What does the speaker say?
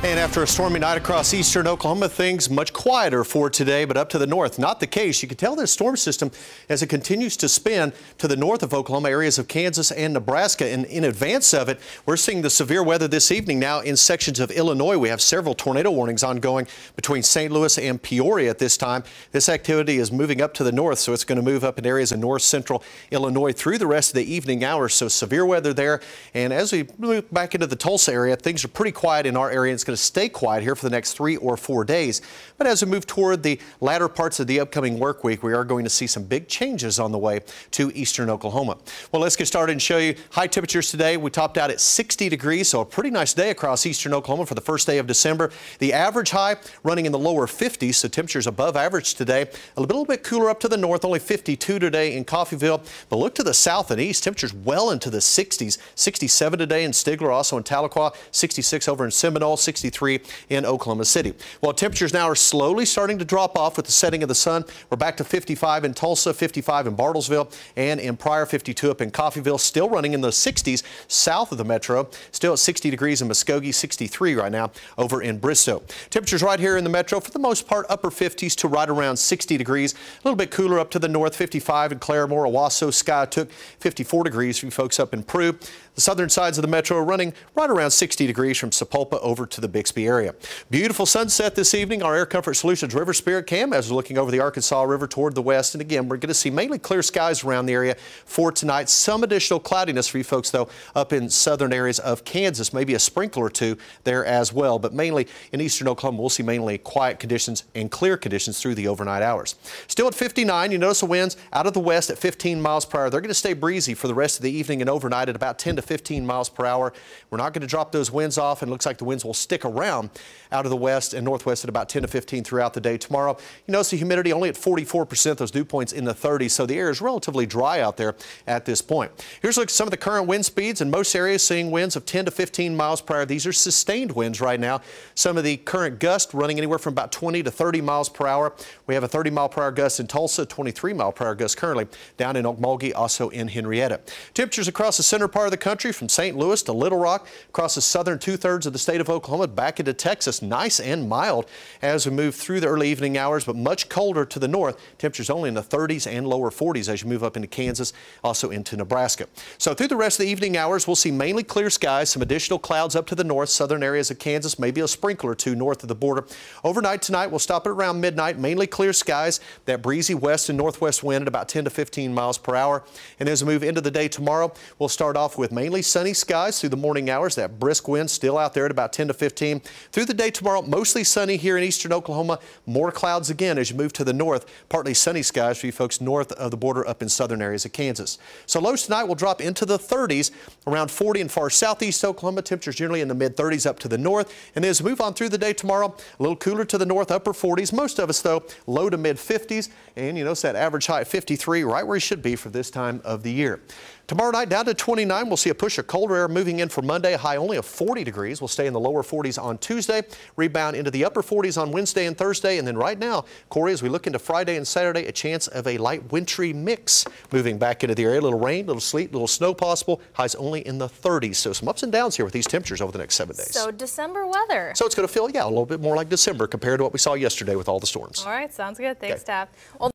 And after a stormy night across eastern Oklahoma, things much quieter for today, but up to the north, not the case. You can tell this storm system as it continues to spin to the north of Oklahoma, areas of Kansas and Nebraska. And in advance of it, we're seeing the severe weather this evening now in sections of Illinois. We have several tornado warnings ongoing between St. Louis and Peoria at this time. This activity is moving up to the north, so it's going to move up in areas of north central Illinois through the rest of the evening hours. So severe weather there. And as we move back into the Tulsa area, things are pretty quiet in our area. It's going to stay quiet here for the next 3 or 4 days. But as we move toward the latter parts of the upcoming work week, we are going to see some big changes on the way to eastern Oklahoma. Well, let's get started and show you high temperatures today. We topped out at 60 degrees, so a pretty nice day across eastern Oklahoma for the first day of December. The average high running in the lower 50s, so temperatures above average today. A little bit cooler up to the north, only 52 today in Coffeyville. But look to the south and east, temperatures well into the 60s. 67 today in Stigler, also in Tahlequah, 66 over in Seminole, 63 in Oklahoma City. Well, temperatures now are slowly starting to drop off with the setting of the sun. We're back to 55 in Tulsa, 55 in Bartlesville, and in Pryor, 52 up in Coffeyville. Still running in the 60s south of the metro. Still at 60 degrees in Muskogee, 63 right now over in Bristow. Temperatures right here in the metro, for the most part, upper 50s to right around 60 degrees. A little bit cooler up to the north, 55 in Claremore, Owasso, Skiatook, 54 degrees for you folks up in Prue. The southern sides of the metro are running right around 60 degrees from Sapulpa over to the Bixby area. Beautiful sunset this evening. Our Air Comfort Solutions River Spirit Cam as we're looking over the Arkansas River toward the west. And again, we're going to see mainly clear skies around the area for tonight. Some additional cloudiness for you folks, though, up in southern areas of Kansas. Maybe a sprinkle or two there as well. But mainly in eastern Oklahoma, we'll see mainly quiet conditions and clear conditions through the overnight hours. Still at 59. You notice the winds out of the west at 15 miles per hour. They're going to stay breezy for the rest of the evening and overnight at about 10 to 15 miles per hour. We're not going to drop those winds off, and it looks like the winds will stick around out of the west and northwest at about 10 to 15 throughout the day tomorrow. You notice the humidity only at 44%, those dew points in the 30s, so the air is relatively dry out there at this point. Here's a look at some of the current wind speeds. In most areas, seeing winds of 10 to 15 miles per hour. These are sustained winds right now. Some of the current gusts running anywhere from about 20 to 30 miles per hour. We have a 30 mile per hour gust in Tulsa, 23 mile per hour gust currently down in Okmulgee, also in Henrietta. Temperatures across the center part of the country from St. Louis to Little Rock, across the southern 2/3 of the state of Oklahoma, back into Texas. Nice and mild as we move through the early evening hours, but much colder to the north. Temperatures only in the 30s and lower 40s as you move up into Kansas, also into Nebraska. So through the rest of the evening hours, we'll see mainly clear skies, some additional clouds up to the north, southern areas of Kansas, maybe a sprinkle or two north of the border. Overnight tonight, we'll stop at around midnight, mainly clear skies, that breezy west and northwest wind at about 10 to 15 miles per hour. And as we move into the day tomorrow, we'll start off with mainly sunny skies through the morning hours, that brisk wind still out there at about 10 to 15. Through the day tomorrow, mostly sunny here in eastern Oklahoma. More clouds again as you move to the north. Partly sunny skies for you folks north of the border up in southern areas of Kansas. So lows tonight will drop into the 30s, around 40 in far southeast Oklahoma. Temperatures generally in the mid-30s up to the north. And as we move on through the day tomorrow, a little cooler to the north, upper 40s. Most of us, though, low to mid-50s. And you notice that average high at 53, right where you should be for this time of the year. Tomorrow night down to 29. We'll see a push of colder air moving in for Monday, a high only of 40 degrees. We'll stay in the lower 40s on Tuesday, rebound into the upper 40s on Wednesday and Thursday. And then right now, Corey, as we look into Friday and Saturday, a chance of a light wintry mix moving back into the area. A little rain, a little sleet, a little snow possible. Highs only in the 30s. So some ups and downs here with these temperatures over the next 7 days. So December weather. So it's going to feel, yeah, a little bit more like December compared to what we saw yesterday with all the storms. All right, sounds good. Thanks, Taft. Well,